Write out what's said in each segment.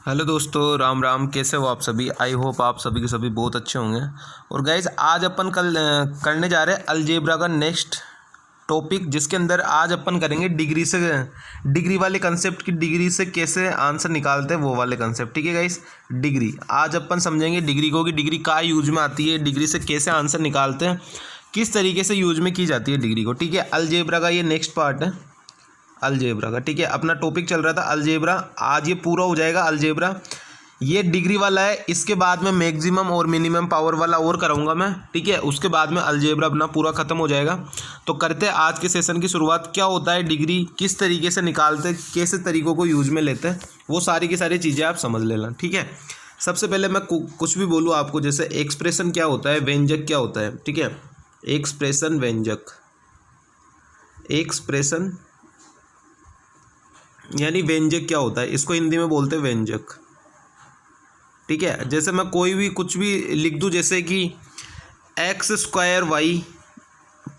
Hello दोस्तों, राम राम। कैसे हो आप सभी? आई होप आप सभी के सभी बहुत अच्छे होंगे। और गाइज आज अपन कल करने जा रहे हैं अलजेब्रा का नेक्स्ट टॉपिक, जिसके अंदर आज अपन करेंगे डिग्री वाले कंसेप्ट की, डिग्री से कैसे आंसर निकालते हैं वो वाले कंसेप्ट। ठीक है गाइज, डिग्री आज अपन समझेंगे डिग्री को कि डिग्री कहाँ यूज में आती है, डिग्री से कैसे आंसर निकालते हैं, किस तरीके से यूज में की जाती है डिग्री को। ठीक है, अलजेब्रा का ये नेक्स्ट पार्ट है अलजेब्रा का। ठीक है, अपना टॉपिक चल रहा था अलजेब्रा, आज ये पूरा हो जाएगा अलजेब्रा। ये डिग्री वाला है, इसके बाद में मैक्सिमम और मिनिमम पावर वाला और कराऊंगा मैं। ठीक है, उसके बाद में अलजेब्रा अपना पूरा खत्म हो जाएगा। तो करते हैं आज के सेशन की शुरुआत। क्या होता है डिग्री, किस तरीके से निकालते, कैसे तरीकों को यूज में लेते हैं, वो सारी की सारी चीज़ें आप समझ लेना। ठीक है, सबसे पहले मैं कुछ भी बोलूँ आपको, जैसे एक्सप्रेशन क्या होता है, व्यंजक क्या होता है। ठीक है, एक्सप्रेशन, व्यंजक। एक्सप्रेशन यानी व्यंजक क्या होता है, इसको हिंदी में बोलते हैं व्यंजक। ठीक है, जैसे मैं कोई भी कुछ भी लिख दूं, जैसे कि x² y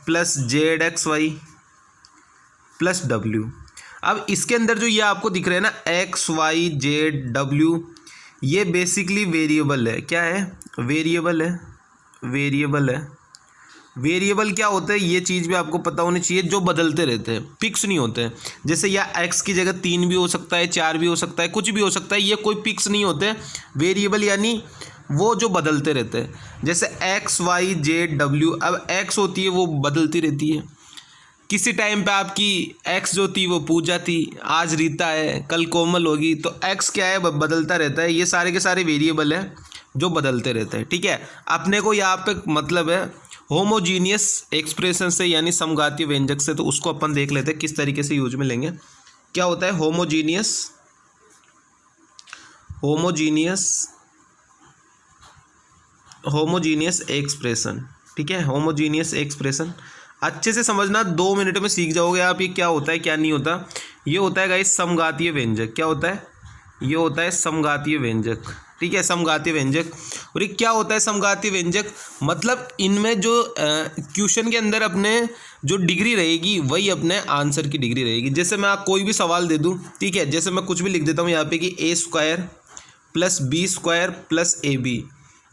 plus ZXY plus W। अब इसके अंदर जो ये आपको दिख रहे हैं ना XYZW, ये बेसिकली वेरिएबल है। क्या है? वेरिएबल है। वेरिएबल है। वेरिएबल क्या होता है, ये चीज़ भी आपको पता होनी चाहिए, जो बदलते रहते हैं, फिक्स नहीं होते हैं। जैसे या x की जगह 3 भी हो सकता है, 4 भी हो सकता है, कुछ भी हो सकता है, ये कोई फिक्स नहीं होते। वेरिएबल यानी वो जो बदलते रहते हैं। जैसे XYZW, अब x होती है वो बदलती रहती है। किसी टाइम पे आपकी x जो थी वो पूजा थी, आज रीता है, कल कोमल होगी, तो x क्या है, बदलता रहता है। ये सारे के सारे वेरिएबल हैं जो बदलते रहते हैं। ठीक है, अपने को यहाँ पे मतलब है होमोजीनियस एक्सप्रेशन से, यानी समघातीय व्यंजक से। तो उसको अपन देख लेते हैं किस तरीके से यूज में लेंगे। क्या होता है होमोजीनियस, होमोजीनियस, होमोजीनियस एक्सप्रेशन। ठीक है, होमोजीनियस एक्सप्रेशन अच्छे से समझना, 2 मिनट में सीख जाओगे आप ये क्या होता है क्या नहीं होता। ये होता है गाइस समघातीय व्यंजक। क्या होता है? ये होता है समघातीय व्यंजक। ठीक है, समघातीय व्यंजक। और ये क्या होता है समघातीय व्यंजक? मतलब इनमें जो क्वेश्चन के अंदर अपने जो डिग्री रहेगी वही अपने आंसर की डिग्री रहेगी। जैसे मैं आप कोई भी सवाल दे दूं, ठीक है, जैसे मैं कुछ भी लिख देता हूं यहाँ पे कि A² plus B² plus AB।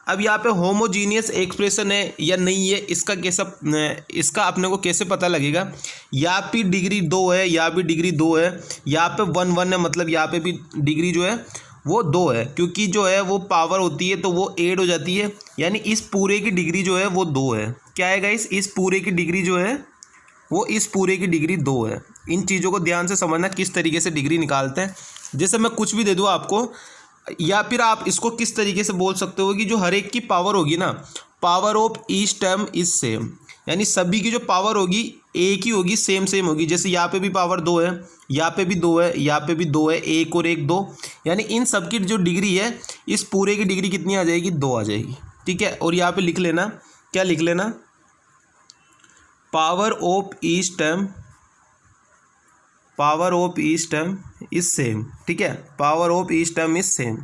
अब यहाँ पे होमोजीनियस एक्सप्रेशन है या नहीं है, इसका अपने को कैसे पता लगेगा? यहाँ पे डिग्री 2 है, यहाँ भी डिग्री 2 है, यहाँ पे 1 1 है, मतलब यहाँ पे भी डिग्री जो है वो 2 है, क्योंकि जो है वो पावर होती है तो वो ऐड हो जाती है। यानी इस पूरे की डिग्री जो है वो 2 है। क्या है गाइस? इस पूरे की डिग्री जो है वो इस पूरे की डिग्री 2 है। इन चीज़ों को ध्यान से समझना किस तरीके से डिग्री निकालते हैं। जैसे मैं कुछ भी दे दूँ आपको, या फिर आप इसको किस तरीके से बोल सकते हो कि जो हर एक की पावर होगी ना, power of each term is same, यानी सभी की जो पावर होगी एक ही होगी, सेम सेम होगी। जैसे यहाँ पे भी पावर 2 है, यहाँ पे भी 2 है, यहाँ पे भी 2 है, 1 और 1 2, यानी इन सब की जो डिग्री है, इस पूरे की डिग्री कितनी आ जाएगी? 2 आ जाएगी। ठीक है, और यहाँ पे लिख लेना, क्या लिख लेना? Power of each term, power of each term is same. ठीक है, power of each term is same.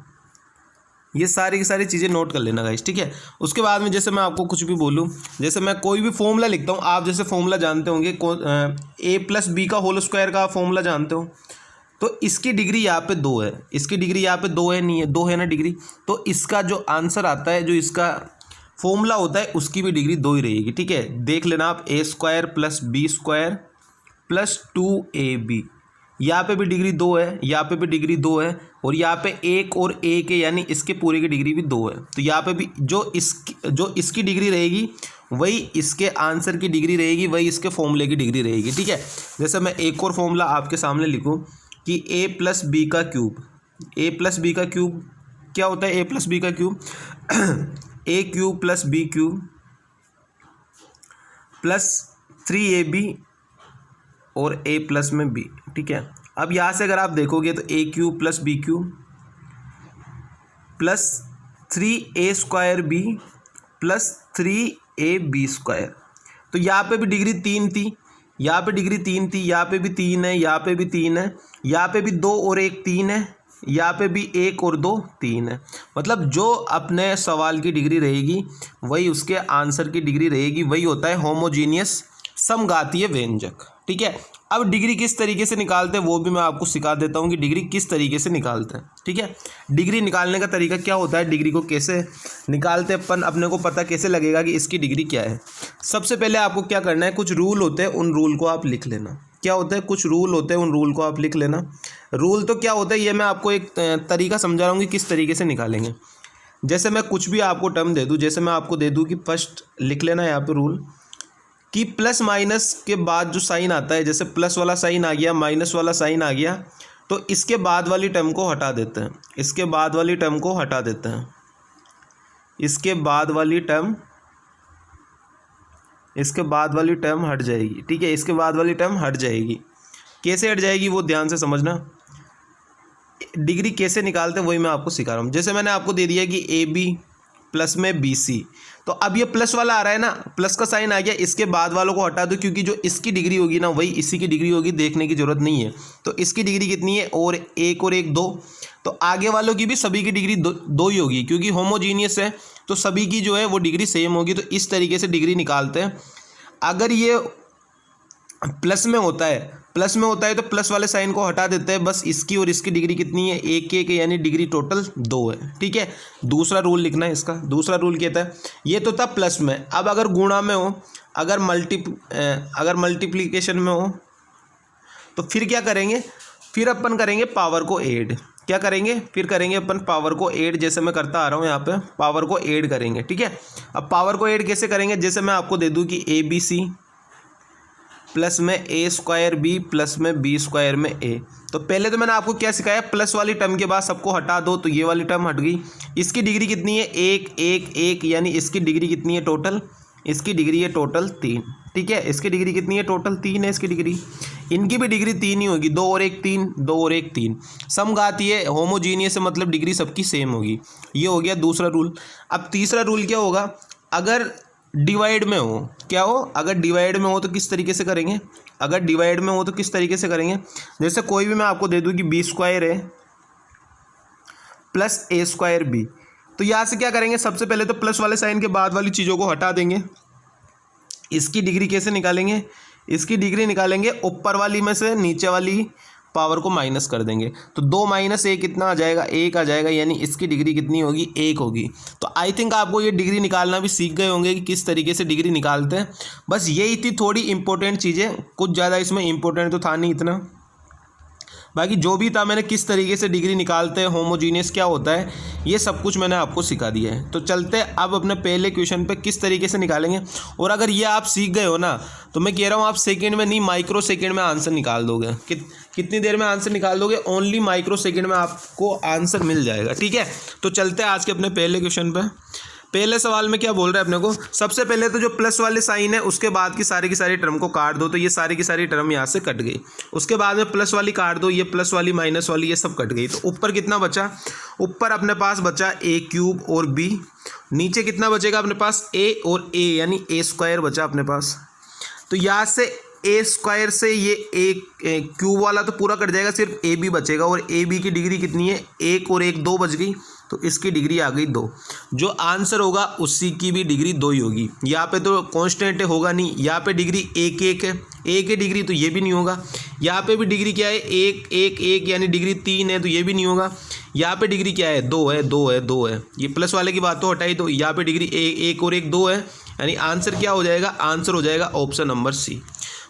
ये सारी की सारी चीज़ें नोट कर लेना गाइस। ठीक है, उसके बाद में जैसे मैं आपको कुछ भी बोलूँ, जैसे मैं कोई भी फॉर्मूला लिखता हूँ, आप जैसे फॉर्मूला जानते होंगे, A+B का होल स्क्वायर का फॉर्मूला जानते हो, तो इसकी डिग्री यहाँ पे 2 है, इसकी डिग्री यहाँ पे 2 है, नहीं है 2 है ना डिग्री, तो इसका जो आंसर आता है, जो इसका फॉर्मूला होता है, उसकी भी डिग्री 2 ही रहेगी। ठीक है, देख लेना आप, A² plus B² plus 2AB। यहाँ पे भी डिग्री 2 है, यहाँ पे भी डिग्री 2 है, और यहाँ पे 1 और 1 है, यानी इसके पूरे की डिग्री भी 2 है। तो यहाँ पे भी जो इसकी डिग्री रहेगी वही इसके आंसर की डिग्री रहेगी, वही इसके फॉर्मूले की डिग्री रहेगी। ठीक है, जैसे मैं एक और फॉर्मूला आपके सामने लिखूँ कि A+B का क्यूब, A+B का क्यूब क्या होता है? A+B का cube A³ plus B³ plus 3AB और A प्लस में B। ठीक है, अब यहाँ से अगर आप देखोगे तो A³ plus B³ plus 3A² B plus 3AB²। तो यहाँ पे भी डिग्री 3 थी, यहाँ पे डिग्री 3 थी, यहाँ पे भी 3 है, यहाँ पे भी 3 है, यहाँ पे भी 2 और 1 3 है, यहाँ पे भी 1 और 2 3 है। मतलब जो अपने सवाल की डिग्री रहेगी वही उसके आंसर की डिग्री रहेगी, वही होता है होमोजीनियस समघातीय व्यंजक। ठीक। ठीक है। अब डिग्री किस तरीके से निकालते हैं वो भी मैं आपको सिखा देता हूँ कि डिग्री किस तरीके से निकालते हैं, ठीक है। डिग्री निकालने का तरीका क्या होता है, डिग्री को कैसे निकालते हैं अपन, अपने को पता कैसे लगेगा कि इसकी डिग्री क्या है। सबसे पहले आपको क्या करना है, कुछ रूल होते हैं, उन रूल को आप लिख लेना। क्या होता है, कुछ रूल होते हैं, उन रूल को आप लिख लेना। रूल तो क्या होता है ये मैं आपको एक तरीका समझा रहा हूँ कि किस तरीके से निकालेंगे। जैसे मैं कुछ भी आपको टर्म दे दूँ, जैसे मैं आपको दे दूँ कि फर्स्ट लिख लेना यहाँ पे रूल कि प्लस माइनस के बाद जो साइन आता है, जैसे प्लस वाला साइन आ गया, माइनस वाला साइन आ गया, तो इसके बाद वाली टर्म को हटा देते हैं, इसके बाद वाली टर्म को हटा देते हैं, इसके बाद वाली टर्म हट जाएगी, ठीक है। इसके बाद वाली टर्म हट जाएगी। कैसे हट जाएगी वो ध्यान से समझना। डिग्री कैसे निकालते हैं वही मैं आपको सिखा रहा हूँ। जैसे मैंने आपको दे दिया कि ए बी प्लस में बी सी, तो अब ये प्लस वाला आ रहा है ना, प्लस का साइन आ गया, इसके बाद वालों को हटा दो क्योंकि जो इसकी डिग्री होगी ना वही इसी की डिग्री होगी, देखने की जरूरत नहीं है। तो इसकी डिग्री कितनी है, और एक दो, तो आगे वालों की भी सभी की डिग्री दो ही होगी क्योंकि होमोजीनियस है, तो सभी की जो है वो डिग्री सेम होगी। तो इस तरीके से डिग्री निकालते हैं। अगर ये प्लस में होता है तो प्लस वाले साइन को हटा देते हैं, बस इसकी और इसकी डिग्री कितनी है, एक यानी डिग्री टोटल 2 है, ठीक है। दूसरा रूल लिखना है इसका। दूसरा रूल कहता है, ये तो था प्लस में, अब अगर गुणा में हो, अगर मल्टीप्लिकेशन में हो तो फिर क्या करेंगे, फिर अपन करेंगे पावर को ऐड। क्या करेंगे, फिर करेंगे अपन पावर को ऐड, जैसे मैं करता आ रहा हूँ यहाँ पे पावर को ऐड करेंगे, ठीक है। अब पावर को ऐड कैसे करेंगे, जैसे मैं आपको दे दूँ कि ए बी सी प्लस में ए स्क्वायर बी प्लस में बी स्क्वायर में ए, तो पहले तो मैंने आपको क्या सिखाया, प्लस वाली टर्म के बाद सबको हटा दो, तो ये वाली टर्म हट गई। इसकी डिग्री कितनी है, एक यानी इसकी डिग्री कितनी है टोटल, इसकी डिग्री है टोटल 3, ठीक है। इसकी डिग्री कितनी है टोटल 3 है इसकी डिग्री, इनकी भी डिग्री 3 ही होगी, 2 और 1 3, 2 और 1 3, समघाती है, होमोजीनियस है, मतलब डिग्री सबकी सेम होगी। ये हो गया दूसरा रूल। अब तीसरा रूल क्या होगा, अगर डिवाइड में हो, क्या हो, अगर डिवाइड में हो तो किस तरीके से करेंगे, अगर डिवाइड में हो तो किस तरीके से करेंगे। जैसे कोई भी मैं आपको दे दूं कि बी स्क्वायर है प्लस ए स्क्वायर बी, तो यहाँ से क्या करेंगे, सबसे पहले तो प्लस वाले साइन के बाद वाली चीज़ों को हटा देंगे। इसकी डिग्री कैसे निकालेंगे, इसकी डिग्री निकालेंगे ऊपर वाली में से नीचे वाली पावर को माइनस कर देंगे, तो 2 माइनस 1 कितना आ जाएगा, 1 आ जाएगा, यानी इसकी डिग्री कितनी होगी, 1 होगी। तो आई थिंक आपको ये डिग्री निकालना भी सीख गए होंगे कि किस तरीके से डिग्री निकालते हैं। बस यही थी थोड़ी इंपॉर्टेंट चीज़ें, कुछ ज़्यादा इसमें इंपॉर्टेंट तो था नहीं इतना, बाकी जो भी था मैंने किस तरीके से डिग्री निकालते हैं, होमोजीनियस क्या होता है, ये सब कुछ मैंने आपको सिखा दिया है। तो चलते हैं अब अपने पहले क्वेश्चन पे किस तरीके से निकालेंगे। और अगर ये आप सीख गए हो ना, तो मैं कह रहा हूँ आप सेकंड में नहीं माइक्रो सेकंड में आंसर निकाल दोगे। कितनी देर में आंसर निकाल दोगे, ओनली माइक्रो सेकंड में आपको आंसर मिल जाएगा, ठीक है। तो चलते हैं आज के अपने पहले क्वेश्चन पे। पहले सवाल में क्या बोल रहा है अपने को, सबसे पहले तो जो प्लस वाले साइन है उसके बाद की सारी टर्म को काट दो, तो ये सारी की सारी टर्म यहाँ से कट गई। उसके बाद में प्लस वाली काट दो, ये प्लस वाली माइनस वाली ये सब कट गई। तो ऊपर कितना बचा, ऊपर अपने पास बचा ए क्यूब और बी, नीचे कितना बचेगा अपने पास ए और ए, यानी ए स्क्वायर बचा अपने पास। तो यहाँ से ए स्क्वायर से ये ए क्यूब वाला तो पूरा कट जाएगा, सिर्फ ए बी बचेगा, और ए बी की डिग्री कितनी है, 1 और 1 2 बच गई, तो इसकी डिग्री आ गई 2। जो आंसर होगा उसी की भी डिग्री 2 ही होगी। यहाँ पे तो कांस्टेंट होगा नहीं, यहाँ पे डिग्री 1 है, 1 है डिग्री, तो ये भी नहीं होगा। यहाँ पे भी डिग्री क्या है, 1 यानी डिग्री 3 है, तो ये भी नहीं होगा। यहाँ पे डिग्री क्या है, 2 है, 2 है, 2 है, ये प्लस वाले की बात तो हटाई, तो यहाँ पे डिग्री 1 और 1 2 है, यानी आंसर क्या हो जाएगा, आंसर हो जाएगा ऑप्शन नंबर सी।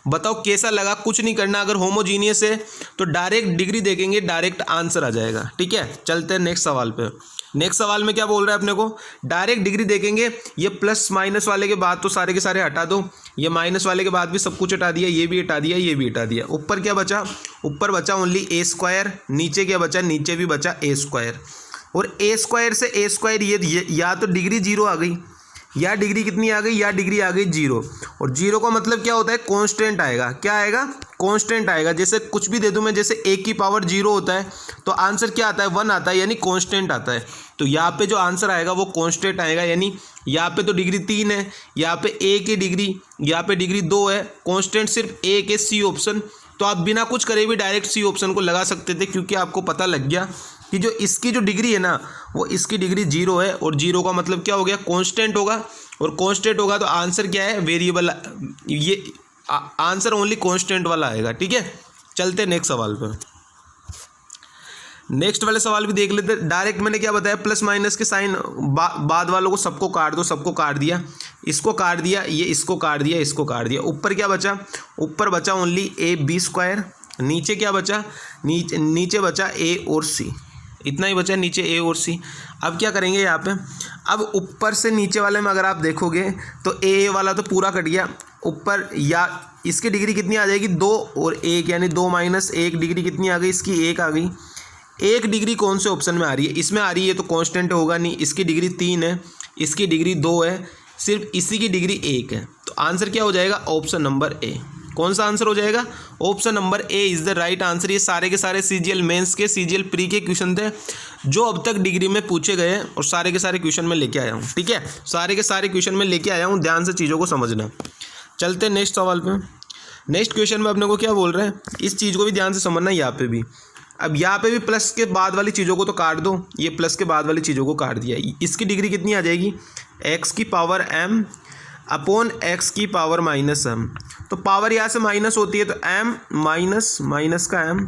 बताओ कैसा लगा, कुछ नहीं करना, अगर होमोजीनियस है तो डायरेक्ट डिग्री देखेंगे, डायरेक्ट आंसर आ जाएगा, ठीक है। चलते हैं नेक्स्ट सवाल पे। नेक्स्ट सवाल में क्या बोल रहा है अपने को, डायरेक्ट डिग्री देखेंगे। ये प्लस माइनस वाले के बाद तो सारे के सारे हटा दो, ये माइनस वाले के बाद भी सब कुछ हटा दिया, ये भी हटा दिया, ये भी हटा दिया। ऊपर क्या बचा, ऊपर बचा ओनली ए स्क्वायर, नीचे क्या बचा, नीचे भी बचा ए स्क्वायर, और ए स्क्वायर से ए स्क्वायर ये या तो डिग्री 0 आ गई, या डिग्री कितनी आ गई, या डिग्री आ गई 0। और 0 का मतलब क्या होता है, कांस्टेंट आएगा। क्या आएगा, कांस्टेंट आएगा। जैसे कुछ भी दे दूं मैं, जैसे a की पावर 0 होता है तो आंसर क्या आता है, 1 आता है, यानी कांस्टेंट आता है। तो यहाँ पे जो आंसर आएगा वो कांस्टेंट आएगा, यानी यहाँ पे तो डिग्री 3 है, यहाँ पे a की डिग्री, यहाँ पे डिग्री 2 है, कांस्टेंट सिर्फ एक है, सी ऑप्शन। तो आप बिना कुछ करे भी डायरेक्ट सी ऑप्शन को लगा सकते थे, क्योंकि आपको पता लग गया कि जो इसकी जो डिग्री है ना, वो इसकी डिग्री 0 है, और 0 का मतलब क्या हो गया, कांस्टेंट होगा, और कांस्टेंट होगा तो आंसर क्या है, वेरिएबल। ये आंसर ओनली कांस्टेंट वाला आएगा। ठीक है, चलते नेक्स्ट सवाल पे। नेक्स्ट वाले सवाल भी देख लेते। डायरेक्ट मैंने क्या बताया, प्लस माइनस के साइन बाद वालों को सबको काट दो, सबको काट दिया, इसको काट दिया, ये इसको काट दिया, इसको काट दिया। ऊपर क्या बचा, ऊपर बचा ओनली ए बी स्क्वायर। नीचे क्या बचा, नीचे बचा ए और सी, इतना ही बचा नीचे ए और सी। अब क्या करेंगे यहाँ पे, अब ऊपर से नीचे वाले में अगर आप देखोगे तो ए वाला तो पूरा कट गया ऊपर, या इसकी डिग्री कितनी आ जाएगी 2 और 1, यानी 2 माइनस 1 डिग्री कितनी आ गई, इसकी 1 आ गई। 1 डिग्री कौन से ऑप्शन में आ रही है, इसमें आ रही है, तो कांस्टेंट होगा नहीं। इसकी डिग्री 3 है, इसकी डिग्री 2 है, सिर्फ इसी की डिग्री 1 है। तो आंसर क्या हो जाएगा, ऑप्शन नंबर ए। कौन सा आंसर हो जाएगा, option number A is the right answer. ये सारे के सारे सीजीएल मेंस के, सीजीएल प्री के क्वेश्चन थे जो अब तक डिग्री में पूछे गए हैं, और सारे के सारे क्वेश्चन में लेके आया हूँ। ठीक है, सारे के सारे क्वेश्चन में लेके आया हूँ, ध्यान से चीज़ों को समझना। चलते नेक्स्ट सवाल पे। नेक्स्ट क्वेश्चन में अपने को क्या बोल रहे हैं, इस चीज़ को भी ध्यान से समझना। यहाँ पे भी, अब यहाँ पे भी प्लस के बाद वाली चीज़ों को तो काट दो, ये प्लस के बाद वाली चीज़ों को काट दिया। इसकी डिग्री कितनी आ जाएगी, एक्स की पावर m अपॉन एक्स की पावर माइनस m। तो पावर यहाँ से माइनस होती है, तो m माइनस माइनस का m,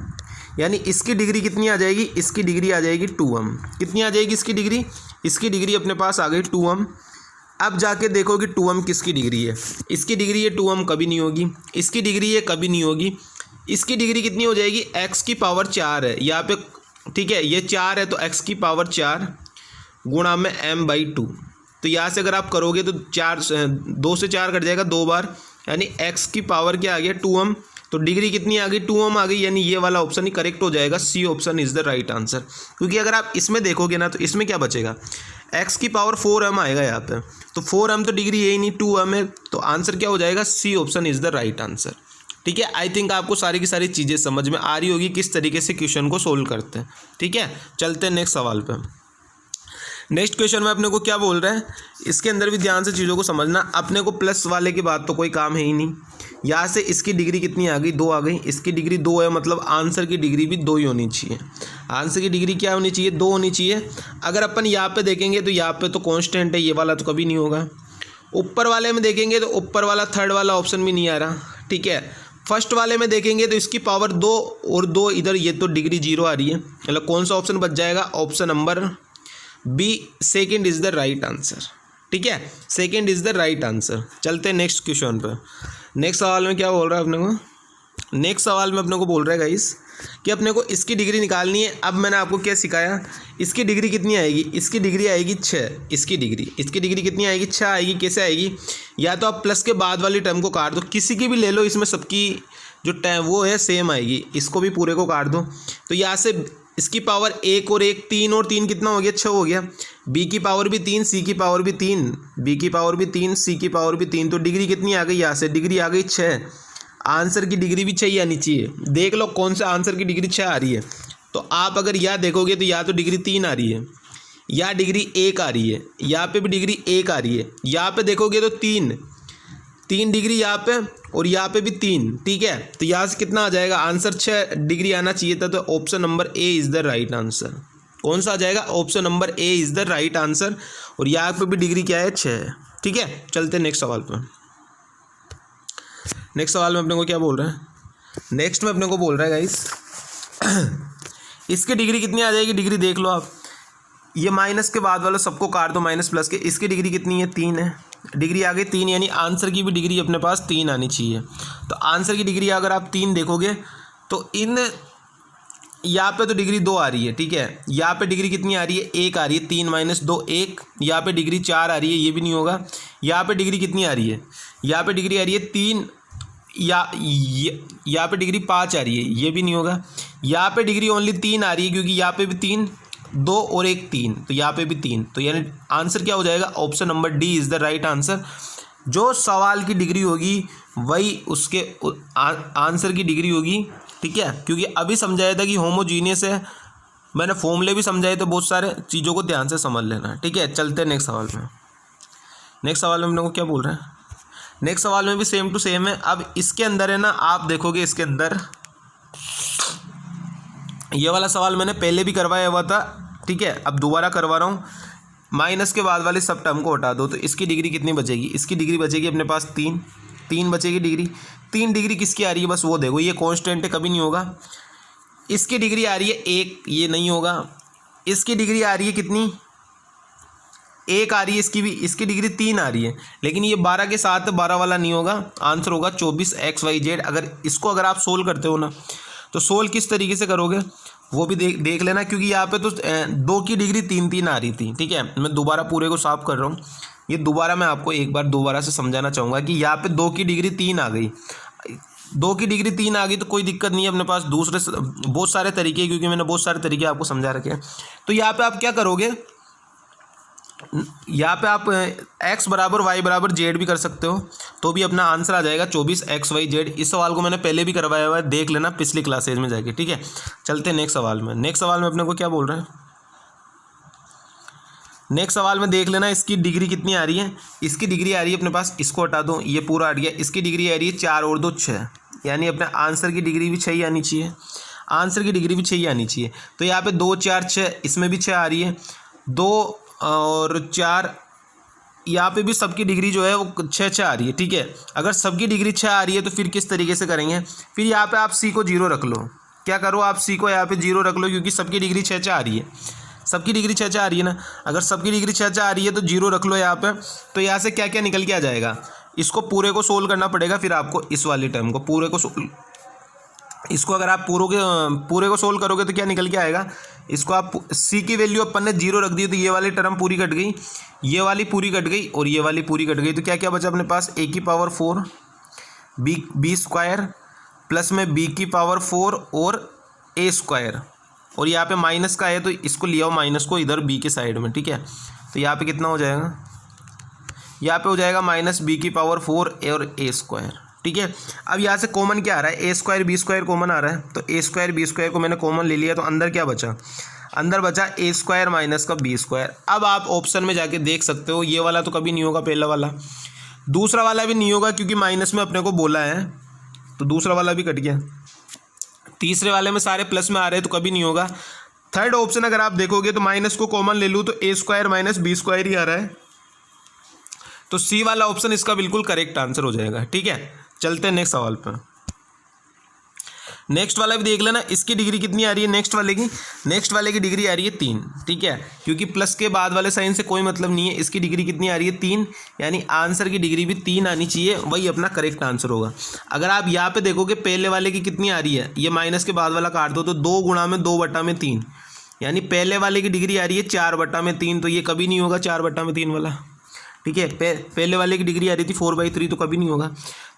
यानी इसकी डिग्री कितनी आ जाएगी, इसकी डिग्री आ जाएगी 2m। कितनी आ जाएगी इसकी डिग्री, इसकी डिग्री अपने पास आ गई 2m। अब जाके देखो कि 2m किसकी डिग्री है, इसकी डिग्री ये 2m कभी नहीं होगी, इसकी डिग्री ये कभी नहीं होगी। इसकी डिग्री कितनी हो जाएगी, x की पावर 4 है यहाँ पे। ठीक है, ये 4 है तो x की पावर 4 गुणा में m/2। तो यहाँ से अगर आप करोगे तो 2 से 4 कट जाएगा 2 बार, यानी x की पावर क्या आ गया 2m। तो डिग्री कितनी आ गई, 2m आ गई, यानी ये वाला ऑप्शन ही करेक्ट हो जाएगा। C option is the right answer. क्योंकि अगर आप इसमें देखोगे ना, तो इसमें क्या बचेगा, x की पावर 4m आएगा यहाँ पे, तो 4m तो डिग्री यही नहीं 2m है, तो आंसर क्या हो जाएगा, C option is the right answer. ठीक है, आई थिंक आपको सारी की सारी चीज़ें समझ में आ रही होगी किस तरीके से क्वेश्चन को सोल्व करते हैं। ठीक है, चलते हैं नेक्स्ट सवाल पे। नेक्स्ट क्वेश्चन में अपने को क्या बोल रहा है, इसके अंदर भी ध्यान से चीज़ों को समझना। अपने को प्लस वाले के बाद तो कोई काम है ही नहीं। यहाँ से इसकी डिग्री कितनी आ गई, 2 आ गई, इसकी डिग्री 2 है, मतलब आंसर की डिग्री भी 2 ही होनी चाहिए। आंसर की डिग्री क्या होनी चाहिए, 2 होनी चाहिए। अगर अपन यहाँ पे देखेंगे तो यहाँ पे तो कांस्टेंट है, ये वाला तो कभी नहीं होगा। ऊपर वाले में देखेंगे तो ऊपर वाला थर्ड वाला ऑप्शन भी नहीं आ रहा। ठीक है, फर्स्ट वाले में देखेंगे तो इसकी पावर 2 और 2 इधर, ये तो डिग्री 0 आ रही है। मतलब कौन सा ऑप्शन बच जाएगा, option number B second is the right answer. ठीक है, second is the right answer. चलते हैं नेक्स्ट क्वेश्चन पर। नेक्स्ट सवाल में क्या बोल रहा है अपने को, नेक्स्ट सवाल में अपने को बोल रहा है गाइस कि अपने को इसकी डिग्री निकालनी है। अब मैंने आपको क्या सिखाया, इसकी डिग्री कितनी आएगी, इसकी डिग्री आएगी 6। इसकी डिग्री कितनी आएगी, 6 आएगी। कैसे आएगी, या तो आप प्लस के बाद वाली टर्म को काट दो, किसी की भी ले लो, इसमें सबकी जो टर्म वो है सेम आएगी। इसको भी पूरे को काट दो, तो यहाँ से इसकी पावर 1 और 1 3 और 3 कितना हो गया, 6 हो गया। बी की पावर भी 3, सी की पावर भी 3, बी की पावर भी 3, सी की पावर भी 3। तो डिग्री कितनी आ गई, यहाँ से डिग्री आ गई 6। आंसर की डिग्री भी 6 ही आनी चाहिए। देख लो कौन सा आंसर की डिग्री 6 आ रही है। तो आप अगर यह देखोगे तो या तो डिग्री 3 आ रही है, या डिग्री 1 आ रही है, यहाँ पे भी डिग्री 1 आ रही है। यहाँ पे देखोगे तो 3 डिग्री यहाँ पे, और यहाँ पे भी 3। ठीक है, तो यहाँ से कितना आ जाएगा, आंसर 6 डिग्री आना चाहिए था। तो option number A is the right answer. कौन सा आ जाएगा, option number A is the right answer. और यहाँ पे भी डिग्री क्या है, 6 है। ठीक है, चलते नेक्स्ट सवाल पर। नेक्स्ट सवाल में अपने को क्या बोल रहा है, नेक्स्ट में अपने को बोल रहा है गाइस इसकी डिग्री कितनी आ जाएगी, डिग्री देख लो आप। ये माइनस के बाद वाला सबको काट दो, माइनस प्लस के। इसकी डिग्री कितनी है, 3 है। डिग्री आ गई 3, यानी आंसर की भी डिग्री अपने पास 3 आनी चाहिए। तो आंसर की डिग्री अगर आप 3 देखोगे तो यहाँ पे तो डिग्री 2 आ रही है। ठीक है, यहाँ पे डिग्री कितनी आ रही है, 1 आ रही है। 3 माइनस 2 1। यहाँ पे डिग्री 4 आ रही है, ये भी नहीं होगा। यहाँ पे डिग्री कितनी आ रही है, यहाँ पे डिग्री आ रही है 3, यहाँ पे डिग्री 5 आ रही है, ये भी नहीं होगा। यहाँ पे डिग्री ओनली 3 आ रही है, क्योंकि यहाँ पे भी 3, 2 और 1 3, तो यहाँ पे भी 3। तो यानी आंसर क्या हो जाएगा, option number D is the right answer. जो सवाल की डिग्री होगी वही उसके आंसर की डिग्री होगी। ठीक है, क्योंकि अभी समझाया था कि होमोजीनियस है, मैंने फॉर्मूले भी समझाए थे, बहुत सारे चीज़ों को ध्यान से समझ लेना। ठीक है, चलते हैं नेक्स्ट सवाल में। नेक्स्ट सवाल में हम लोग को क्या बोल रहे हैं, नेक्स्ट सवाल में भी सेम टू सेम है। अब इसके अंदर है ना, आप देखोगे इसके अंदर ये वाला सवाल मैंने पहले भी करवाया हुआ था। ठीक है, अब दोबारा करवा रहा हूँ। माइनस के बाद वाले सब टर्म को हटा दो, तो इसकी डिग्री कितनी बचेगी, इसकी डिग्री बचेगी अपने पास 3। 3 बचेगी डिग्री। 3 डिग्री किसकी आ रही है बस वो देखो, ये कांस्टेंट है कभी नहीं होगा। इसकी डिग्री आ रही है 1, ये नहीं होगा। इसकी डिग्री आ रही है कितनी, 1 आ रही है, इसकी भी, इसकी डिग्री 3 आ रही है, लेकिन ये 12 के साथ 12 वाला नहीं होगा। आंसर होगा 24xyz। अगर इसको अगर आप सोल्व करते हो ना, तो सोल्व किस तरीके से करोगे वो भी देख लेना, क्योंकि यहाँ पे तो 2 की डिग्री 3 आ रही थी। ठीक है, मैं दोबारा पूरे को साफ कर रहा हूँ। ये दोबारा मैं आपको एक बार दोबारा से समझाना चाहूँगा कि यहाँ पे 2 की डिग्री 3 आ गई। 2 की डिग्री 3 आ गई तो कोई दिक्कत नहीं है, अपने पास दूसरे बहुत सारे तरीके हैं, क्योंकि मैंने बहुत सारे तरीके आपको समझा रखे हैं। तो यहाँ पे आप क्या करोगे, यहाँ पे आप x बराबर y बराबर z भी कर सकते हो, तो भी अपना आंसर आ जाएगा 24xyz। इस सवाल को मैंने पहले भी करवाया हुआ है, देख लेना पिछली क्लासेज में जाके। ठीक है, चलते हैं नेक्स्ट सवाल में। नेक्स्ट सवाल में अपने को क्या बोल रहा है, नेक्स्ट सवाल में देख लेना इसकी डिग्री कितनी आ रही है। इसकी डिग्री आ रही है अपने पास, इसको हटा दो, ये पूरा हट गया। इसकी डिग्री आ रही है 4 और 2 6, यानी अपने आंसर की डिग्री भी 6 ही आनी चाहिए। आंसर की डिग्री भी 6 ही आनी चाहिए। तो यहाँ पे 2 4 6, इसमें भी 6 आ रही है। 2 और 4, यहाँ पे भी सबकी डिग्री जो है वो 6 आ रही है। ठीक है, अगर सबकी डिग्री 6 आ रही है तो फिर किस तरीके से करेंगे, फिर यहाँ पे आप सी को 0 रख लो। क्या करो, आप सी को यहाँ पे 0 रख लो, क्योंकि सबकी डिग्री 6 आ रही है। सबकी डिग्री 6 आ रही है ना, अगर सबकी डिग्री 6 आ रही है तो 0 रख लो यहाँ पे। तो यहाँ से क्या क्या निकल के आ जाएगा, इसको पूरे को सोल्व करना पड़ेगा फिर आपको, इस वाली टर्म को पूरे को इसको अगर आप पूरे को सोल्व करोगे तो क्या निकल के आएगा, इसको आप सी की वैल्यू अपन ने 0 रख दी, तो ये वाली टर्म पूरी कट गई, ये वाली पूरी कट गई और ये वाली पूरी कट गई। तो क्या क्या बचा अपने पास, a की पावर 4 b स्क्वायर प्लस में b की पावर 4 और a स्क्वायर, और यहाँ पे माइनस का है तो इसको लिया हो माइनस को इधर b के साइड में। ठीक है, तो यहाँ पे कितना हो जाएगा, यहाँ पे हो जाएगा माइनस b की पावर 4 और a स्क्वायर। ठीक है, अब यहाँ से कॉमन क्या आ रहा है, a square b square common आ रहा है, तो a स्क्वायर b स्क्वायर को मैंने कॉमन ले लिया, तो अंदर क्या बचा, अंदर बचा a स्क्वायर माइनस का b स्क्वायर। अब आप ऑप्शन में जाके देख सकते हो, ये वाला तो कभी नहीं होगा, पहला वाला, दूसरा वाला भी नहीं होगा, क्योंकि माइनस में अपने को बोला है, तो दूसरा वाला भी कट गया। तीसरे वाले में सारे प्लस में आ रहे हैं, तो कभी नहीं होगा। थर्ड ऑप्शन अगर आप देखोगे तो माइनस को कॉमन ले लूँ तो a square minus b square ही आ रहा है, तो सी वाला ऑप्शन इसका बिल्कुल करेक्ट आंसर हो जाएगा। ठीक है, चलते हैं नेक्स्ट सवाल पर। नेक्स्ट वाला भी देख लेना, इसकी डिग्री कितनी आ रही है, नेक्स्ट वाले की डिग्री आ रही है 3। ठीक है, क्योंकि प्लस के बाद वाले साइन से कोई मतलब नहीं है। इसकी डिग्री कितनी आ रही है 3, यानी आंसर की डिग्री भी 3 आनी चाहिए, वही अपना करेक्ट आंसर होगा। अगर आप यहाँ पे देखोगे पहले वाले की कितनी आ रही है, ये माइनस के बाद वाला काट दो तो 2 गुणा में 2/3, यानी पहले वाले की डिग्री आ रही है 4/3, तो ये कभी नहीं होगा 4/3 वाला। ठीक है, पहले वाले की डिग्री आ रही थी 4/3, तो कभी नहीं होगा।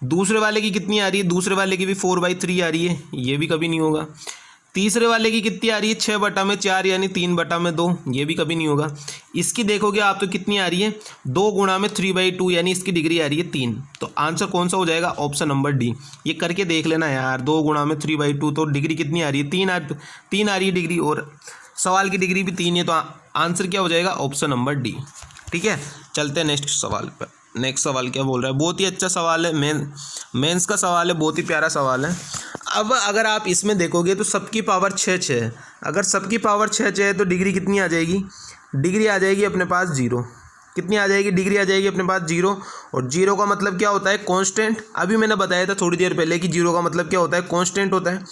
दूसरे वाले की कितनी आ रही है, दूसरे वाले की भी 4/3 आ रही है, ये भी कभी नहीं होगा। तीसरे वाले की कितनी आ रही है 6/4, यानी 3/2, ये भी कभी नहीं होगा। इसकी देखोगे आप तो कितनी आ रही है 2 गुणा में 3/2, यानी इसकी डिग्री आ रही है 3। तो आंसर कौन सा हो जाएगा, ऑप्शन नंबर डी। ये करके देख लेना यार, 2 गुणा में 3/2, तो डिग्री कितनी आ रही है 3 आ रही है डिग्री, और सवाल की डिग्री भी 3 है, तो आंसर क्या हो जाएगा, ऑप्शन नंबर डी। ठीक है, चलते हैं नेक्स्ट सवाल पर। नेक्स्ट सवाल क्या बोल रहा है, बहुत ही अच्छा सवाल है, मेंस का सवाल है, बहुत ही प्यारा सवाल है। अब अगर आप इसमें देखोगे तो सबकी पावर 6 है। अगर सबकी पावर 6 है तो डिग्री कितनी आ जाएगी, डिग्री आ जाएगी अपने पास 0। कितनी आ जाएगी, डिग्री आ जाएगी अपने पास 0, और 0 का मतलब क्या होता है, कांस्टेंट। अभी मैंने बताया था थोड़ी देर पहले कि 0 का मतलब क्या होता है, कांस्टेंट होता है,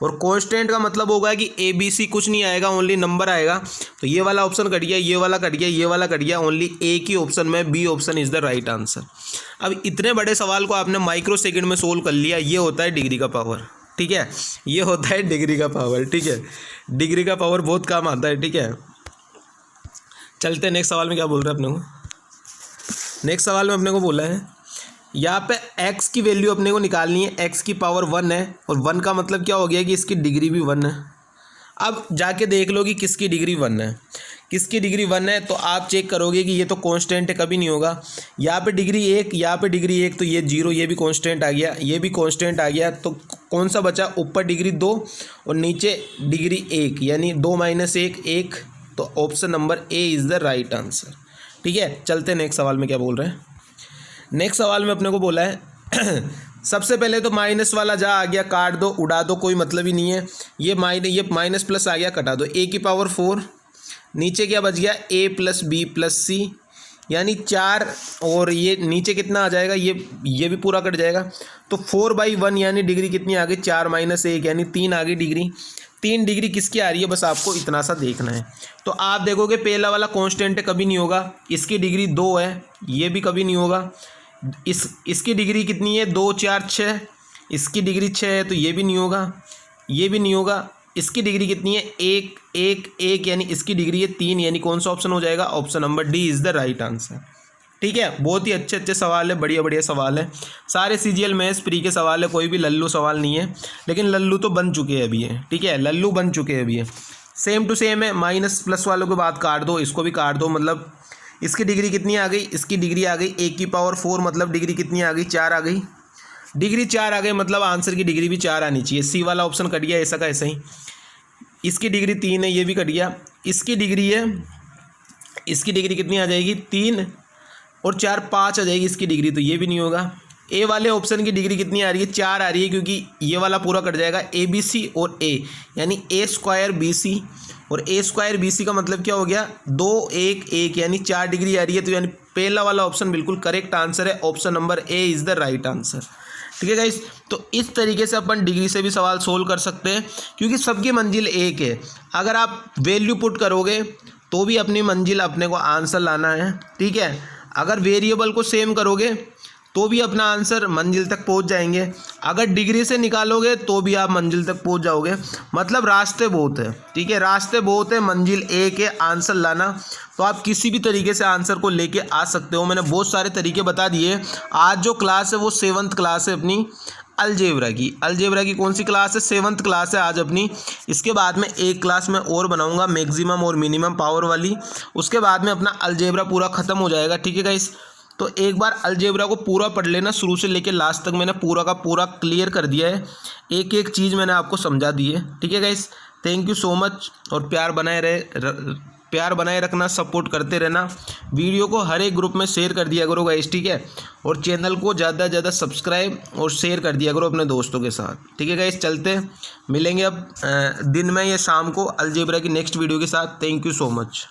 और कांस्टेंट का मतलब होगा कि ABC कुछ नहीं आएगा, ओनली नंबर आएगा। तो ये वाला ऑप्शन कट गया, ये वाला कट गया, ये वाला कट गया, ओनली एक ही ऑप्शन में B option is the right answer. अब इतने बड़े सवाल को आपने माइक्रो सेकेंड में सोल्व कर लिया, ये होता है डिग्री का पावर। ठीक है, ये होता है डिग्री का पावर। ठीक है, डिग्री का पावर बहुत काम आता है। ठीक है, चलते हैं नेक्स्ट सवाल में क्या बोल रहे हैं अपने को। नेक्स्ट सवाल में अपने को बोला है यहाँ पे x की वैल्यू अपने को निकालनी है, x की पावर 1 है, और 1 का मतलब क्या हो गया कि इसकी डिग्री भी 1 है। अब जाके देख लो कि किसकी डिग्री 1 है, किसकी डिग्री 1 है, तो आप चेक करोगे कि ये तो कांस्टेंट है, कभी नहीं होगा। यहाँ पे डिग्री 1, यहाँ पे डिग्री 1, तो ये 0, ये भी कांस्टेंट आ गया, ये भी कांस्टेंट आ गया। तो कौन सा बचा, ऊपर डिग्री 2 और नीचे डिग्री 1, यानी 2 - 1 1, तो option number A is the right answer. ठीक है, चलते हैं नेक्स्ट सवाल में क्या बोल रहे हैं। नेक्स्ट सवाल में अपने को बोला है सबसे पहले तो माइनस वाला जा आ गया, काट दो, उड़ा दो, कोई मतलब ही नहीं है। ये माइनस प्लस आ गया, कटा दो। a की पावर 4, नीचे क्या बच गया a + b + c, यानी 4 और ये नीचे कितना आ जाएगा, ये भी पूरा कट जाएगा। तो 4/1 यानी डिग्री कितनी आ गई, 4 - 1 यानी 3 आ गई डिग्री। 3 डिग्री किसकी आ रही है, बस आपको इतना सा देखना है। तो आप देखोगे पहला वाला कांस्टेंट है, कभी नहीं होगा। इसकी डिग्री 2 है, ये भी कभी नहीं होगा। इसकी डिग्री कितनी है, 2 4 6, इसकी डिग्री 6 है, तो ये भी नहीं होगा, ये भी नहीं होगा। इसकी डिग्री कितनी है, 1 1 1 यानी इसकी डिग्री है 3, यानी कौन सा ऑप्शन हो जाएगा, option number D is the right answer. ठीक है, बहुत ही अच्छे अच्छे सवाल है, बढ़िया बढ़िया सवाल है, सारे सीजीएल मैथ्स प्री के सवाल है, कोई भी लल्लू सवाल नहीं है। लेकिन लल्लू तो बन चुके हैं अभी है, ठीक है, लल्लू बन चुके हैं अभी है। सेम टू सेम है, माइनस प्लस वालों की बात काट दो, इसको भी काट दो। मतलब इसकी डिग्री कितनी आ गई, इसकी डिग्री आ गई 1 की पावर 4, मतलब डिग्री कितनी आ गई, 4 आ गई। डिग्री 4 आ गई, मतलब आंसर की डिग्री भी 4 आनी चाहिए। सी वाला ऑप्शन कट गया ऐसा का ऐसा ही। इसकी डिग्री 3 है, ये भी कट गया। इसकी डिग्री है, इसकी डिग्री कितनी आ जाएगी, 3 और 4 5 आ जाएगी इसकी डिग्री, तो ये भी नहीं होगा। ए वाले ऑप्शन की डिग्री कितनी आ रही है, 4 आ रही है, क्योंकि ये वाला पूरा कट जाएगा, ए बी सी और ए, यानी A² BC, और A² BC का मतलब क्या हो गया, 2 1 1 यानी 4 डिग्री आ रही है। तो यानी पहला वाला ऑप्शन बिल्कुल करेक्ट आंसर है, option number A is the right answer. ठीक है गाइस, तो इस तरीके से अपन डिग्री से भी सवाल सोल्व कर सकते हैं, क्योंकि सबकी मंजिल एक है। अगर आप वैल्यू पुट करोगे तो भी अपनी मंजिल अपने को आंसर लाना है। ठीक है, अगर वेरिएबल को सेम करोगे तो भी अपना आंसर मंजिल तक पहुंच जाएंगे। अगर डिग्री से निकालोगे तो भी आप मंजिल तक पहुंच जाओगे। मतलब रास्ते बहुत है, ठीक है, रास्ते बहुत है, मंजिल एक है, आंसर लाना। तो आप किसी भी तरीके से आंसर को लेके आ सकते हो। मैंने बहुत सारे तरीके बता दिए। आज जो क्लास है वो 7th क्लास है अपनी अलजेब्रा की। अलजेब्रा की कौन सी क्लास है, 7th क्लास है आज अपनी। इसके बाद में एक क्लास में और बनाऊंगा मैक्सिमम और मिनिमम पावर वाली। उसके बाद में अपना अलजेब्रा पूरा ख़त्म हो जाएगा। ठीक है गाइस, तो एक बार अलजेब्रा को पूरा पढ़ लेना, शुरू से लेकर लास्ट तक मैंने पूरा का पूरा क्लियर कर दिया है, एक एक चीज़ मैंने आपको समझा दी है। ठीक है guys, thank you so much, और प्यार बनाए रखना, सपोर्ट करते रहना। वीडियो को हर एक ग्रुप में शेयर कर दिया करो गाइस, ठीक है, और चैनल को ज़्यादा से ज़्यादा सब्सक्राइब और शेयर कर दिया करो अपने दोस्तों के साथ। ठीक है गाइस, चलते मिलेंगे अब दिन में या शाम को अलजेब्रा की नेक्स्ट वीडियो के साथ। Thank you so much.